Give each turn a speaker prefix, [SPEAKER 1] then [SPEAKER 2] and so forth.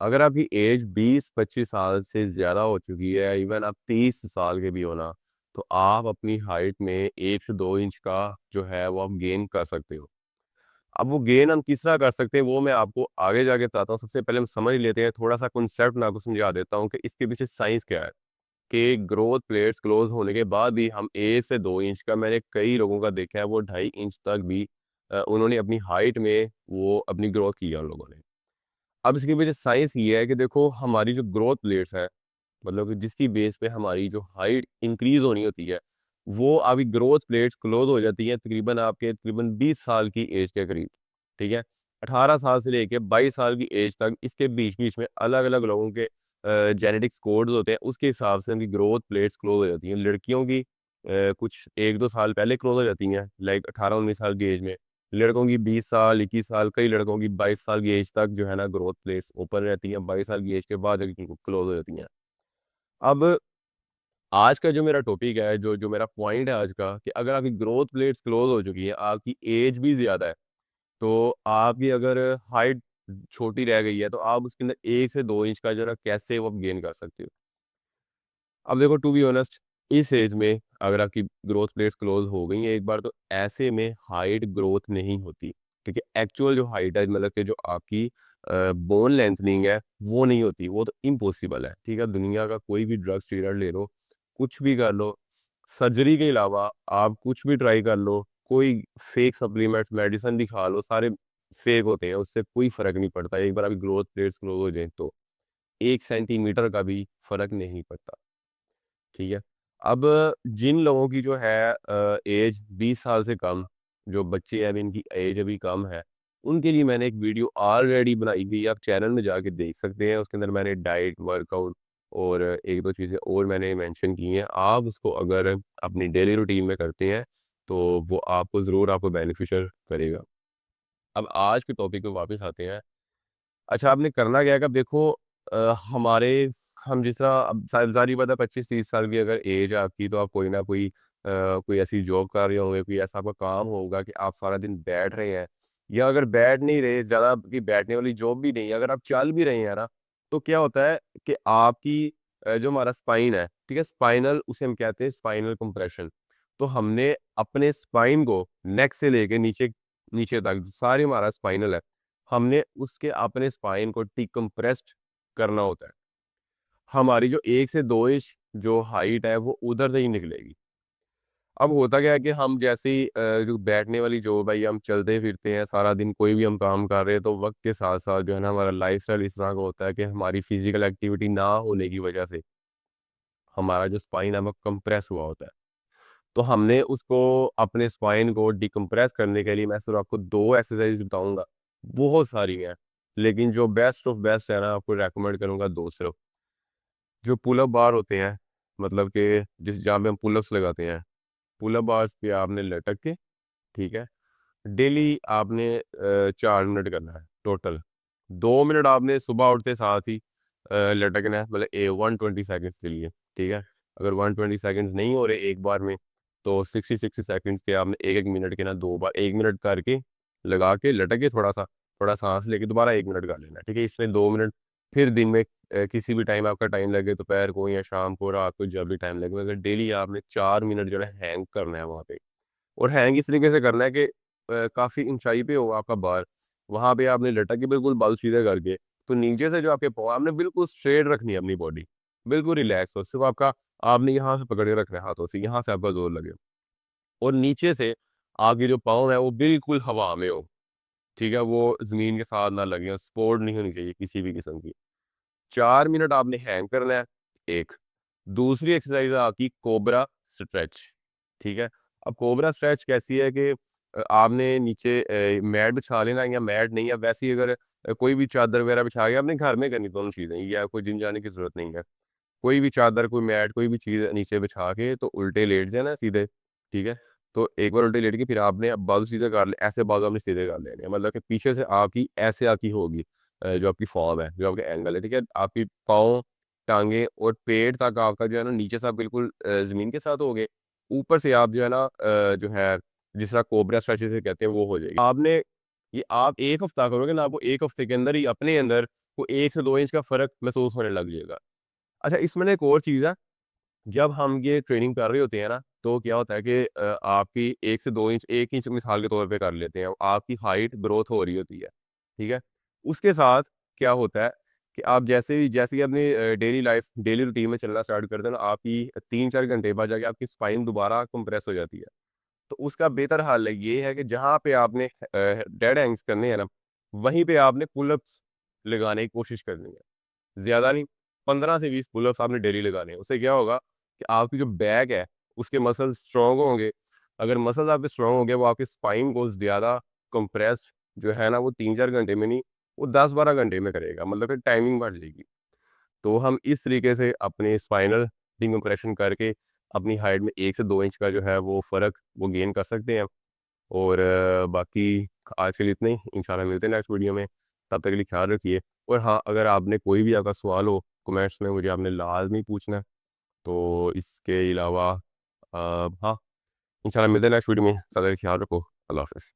[SPEAKER 1] अगर आपकी एज 20-25 साल से ज़्यादा हो चुकी है, इवन आप 30 साल के भी हो ना, तो आप अपनी हाइट में 1 से 2 इंच का जो है वो आप गेन कर सकते हो। अब वो गेन हम किस तरह कर सकते हैं वो मैं आपको आगे जाके बताता हूँ। सबसे पहले हम समझ लेते हैं, थोड़ा सा कॉन्सेप्ट मैं आपको समझा देता हूँ कि इसके पीछे साइंस क्या है। कि ग्रोथ प्लेट्स क्लोज होने के बाद भी हम 1 से 2 इंच का, मैंने कई लोगों का देखा है वो 2.5 इंच तक भी उन्होंने अपनी हाइट में वो अपनी ग्रोथ की है उन लोगों ने। अब इसकी वजह साइंस ये है कि देखो हमारी जो ग्रोथ प्लेट्स है, मतलब कि जिसकी बेस पे हमारी जो हाइट इंक्रीज होनी होती है, वो अभी ग्रोथ प्लेट्स क्लोज हो जाती है तकरीबन 20 साल की एज के करीब। ठीक है, 18 साल से लेके 22 साल की एज तक इसके बीच बीच में अलग अलग लोगों के जेनेटिक्स कोड्स होते हैं, उसके हिसाब से उनकी ग्रोथ प्लेट्स क्लोज हो जाती हैं। लड़कियों की कुछ 1-2 साल पहले क्लोज हो जाती हैं, लाइक 18-19 साल की एज में। लड़कों की 20 साल, 21 साल, कई लड़कों की 22 साल की एज तक जो है ना ग्रोथ प्लेट्स ओपन रहती हैं, 22 साल की एज के बाद जाके क्लोज हो जाती हैं। अब आज का जो मेरा टॉपिक है, जो जो मेरा पॉइंट है आज का, कि अगर आपकी ग्रोथ प्लेट्स क्लोज हो चुकी है, आपकी एज भी ज़्यादा है, तो आपकी अगर हाइट छोटी रह गई है, तो आप उसके अंदर 1 से 2 इंच का जो है ना कैसे वो आप गेन कर सकते हो। अब देखो, टू बी ऑनेस्ट, इस एज में अगर आपकी ग्रोथ प्लेट्स क्लोज हो गई हैं एक बार, तो ऐसे में हाइट ग्रोथ नहीं होती। ठीक है, एक्चुअल जो हाइट है, मतलब कि जो आपकी बोन लेंथनिंग है, वो नहीं होती, वो तो इम्पॉसिबल है। ठीक है, दुनिया का कोई भी ड्रग स्टीरॉयड ले लो, कुछ भी कर लो, सर्जरी के अलावा आप कुछ भी ट्राई कर लो, कोई फेक सप्लीमेंट्स मेडिसिन भी खा लो, सारे फेक होते हैं, उससे कोई फर्क नहीं पड़ता। एक बार आपकी ग्रोथ प्लेट्स क्लोज हो जाए तो 1 सेंटीमीटर का भी फर्क नहीं पड़ता। ठीक है। अब जिन लोगों की जो है एज 20 साल से कम, जो बच्चे हैं अभी इनकी एज अभी कम है, उनके लिए मैंने एक वीडियो ऑलरेडी बनाई हुई है, आप चैनल में जाके देख सकते हैं। उसके अंदर मैंने डाइट, वर्कआउट और एक दो चीज़ें और मैंने मेंशन की हैं। आप उसको अगर अपनी डेली रूटीन में करते हैं, तो वो आपको ज़रूर आपको बेनिफिशियल करेगा। अब आज के टॉपिक पे वापस आते हैं। अच्छा, आपने करना क्या है कि अब देखो, हमारे हम जिस तरह, अब ज़ाहिर बात है, 25-30 साल की अगर एज है आपकी, तो आप कोई ना कोई कोई ऐसी जॉब कर रहे होंगे, कोई ऐसा आपका काम होगा कि आप सारा दिन बैठ रहे हैं, या अगर बैठ नहीं रहे, ज़्यादा आपकी बैठने वाली जॉब भी नहीं है, अगर आप चल भी रहे हैं ना, तो क्या होता है कि आपकी जो हमारा स्पाइन है, ठीक है, स्पाइनल, उसे हम कहते हैं स्पाइनल कंप्रेशन। तो हमने अपने स्पाइन को नेक से लेके नीचे नीचे तक जो सारी हमारा स्पाइनल है, हमने उसके अपने स्पाइन को डिकम्प्रेस्ड करना होता है। हमारी जो 1 से 2 इंच जो हाइट है, वो उधर से ही निकलेगी। अब होता क्या है कि हम जैसे ही जो बैठने वाली जॉब है, ये हम चलते फिरते हैं सारा दिन, कोई भी हम काम कर रहे हैं, तो वक्त के साथ साथ जो है ना हमारा लाइफस्टाइल इस तरह का होता है कि हमारी फिजिकल एक्टिविटी ना होने की वजह से हमारा जो स्पाइन है वो कंप्रेस हुआ होता है। तो हमने उसको, अपने स्पाइन को डिकम्प्रेस करने के लिए, मैं सिर्फ आपको 2 एक्सरसाइज बताऊंगा, बहुत सारी हैं, लेकिन जो बेस्ट ऑफ बेस्ट है ना, आपको रेकमेंड करूंगा दो सिर्फ। जो पुलअप बार होते हैं, मतलब कि जिस जहाँ पे हम पुलअप्स लगाते हैं, पुलअप बार्स पे आपने लटक के, ठीक है, डेली आपने 4 मिनट करना है टोटल। 2 मिनट आपने सुबह उठते साथ ही लटकना है, मतलब 120 सेकेंड्स के लिए। ठीक है, अगर 120 सेकेंड्स नहीं हो रहे एक बार में, तो 60-60 सेकेंड्स के आपने एक एक मिनट के ना 2 बार 1 मिनट करके लगा के लटक के, थोड़ा सांस लेके दोबारा 1 मिनट कर लेना है। ठीक है, इसमें 2 मिनट। फिर दिन में किसी भी टाइम आपका टाइम लगे, दोपहर को या शाम को, रात को, जब भी टाइम लगे, अगर डेली आपने 4 मिनट जो है हैंग करना है वहाँ पे। और हैंग इस तरीके से करना है कि काफ़ी ऊंचाई पे हो आपका बार, वहां पे आपने लटक के बिल्कुल बाल सीधे करके, तो नीचे से जो आपके पाँव, आपने बिल्कुल स्ट्रेट रखनी है अपनी बॉडी, बिल्कुल रिलैक्स हो, सिर्फ आपका, आपने यहाँ से पकड़ के रखना है हाथों से, यहाँ से आपका जोर लगे, और नीचे से आपके जो पाँव है वो बिल्कुल हवा में हो। ठीक है, वो जमीन के साथ ना लगे, सपोर्ट नहीं होनी चाहिए किसी भी किस्म की। 4 मिनट आपने हैंग करना है। एक दूसरी एक्सरसाइज है आपकी कोबरा स्ट्रेच। ठीक है, अब कोबरा स्ट्रेच कैसी है कि आपने नीचे मैट बिछा लेना, या मैट नहीं है, वैसे ही अगर कोई भी चादर वगैरह बिछा के आपने घर में करनी दोनों चीज़ें, या कोई जिम जाने की जरूरत नहीं है। कोई भी चादर, कोई मैट, कोई भी चीज़ नीचे बिछा के, तो उल्टे लेट जाना सीधे। ठीक है, तो एक बार उल्टे लेट के फिर आपने अब बाजू सीधे कर ले, ऐसे बाजू आपने सीधे कर लेने हैं, मतलब कि पीछे से आपकी ऐसे आपकी होगी, जो आपकी फॉर्म है, जो आपके एंगल है। ठीक है, आपकी पाँव, टांगे और पेट तक आपका जो है ना, नीचे से आप बिल्कुल जमीन के साथ हो गए, ऊपर से आप जो है ना जो है, जिस तरह कोबरा स्ट्रेच से कहते हैं, वो हो जाएगी। आपने ये आप 1 हफ्ता करोगे ना, आपको 1 हफ्ते के अंदर ही अपने अंदर वो 1 से 2 इंच का फ़र्क महसूस होने लग जाएगा। अच्छा, इसमें ना एक और चीज़ है, जब हम ये ट्रेनिंग कर रहे होते हैं ना, तो क्या होता है कि आपकी 1 से 2 इंच, 1 इंच मिसाल के तौर पे कर लेते हैं, आपकी हाइट ग्रोथ हो रही होती है, ठीक है? उसके साथ क्या होता है कि आप जैसे ही अपनी डेली लाइफ़, डेली रूटीन में चलना स्टार्ट करते हैं ना, आपकी 3-4 घंटे बाद जाके आपकी स्पाइन दोबारा कंप्रेस हो जाती है। तो उसका बेहतर हल ये है कि जहाँ पे आपने डेड हैंग्स करने हैं ना, वहीं पे आपने पुल-अप्स लगाने की कोशिश करनी है। ज़्यादा नहीं, 15 से 20 पुल-अप्स आपने डेली लगाने हैं। उससे क्या होगा कि आपकी जो बैक है, उसके मसल्स स्ट्रॉन्ग होंगे। अगर मसल्स आपके स्ट्रॉन्ग होंगे, वो आपके स्पाइन को ज़्यादा कंप्रेस्ड जो है ना, वो 3-4 घंटे में नहीं, वो 10-12 घंटे में करेगा। मतलब कि टाइमिंग बढ़ जाएगी। तो हम इस तरीके से अपने स्पाइनल डिकम्प्रेशन करके अपनी हाइट में 1 से 2 इंच का जो है वो फ़र्क वो गेन कर सकते हैं। और बाकी आज के लिए इतना ही। इंशाल्लाह मिलते हैं नेक्स्ट वीडियो में। तब तक के लिए ख्याल रखिए। और हाँ, अगर आपने कोई भी आपका सवाल हो कमेंट्स में, मुझे आपने लाज़मी पूछना है। तो इसके अलावा हाँ, इंशाल्लाह मिलते हैं नेक्स्ट वीडियो में। तब तक ख्याल रखो। अल्लाह हाफ़िज़।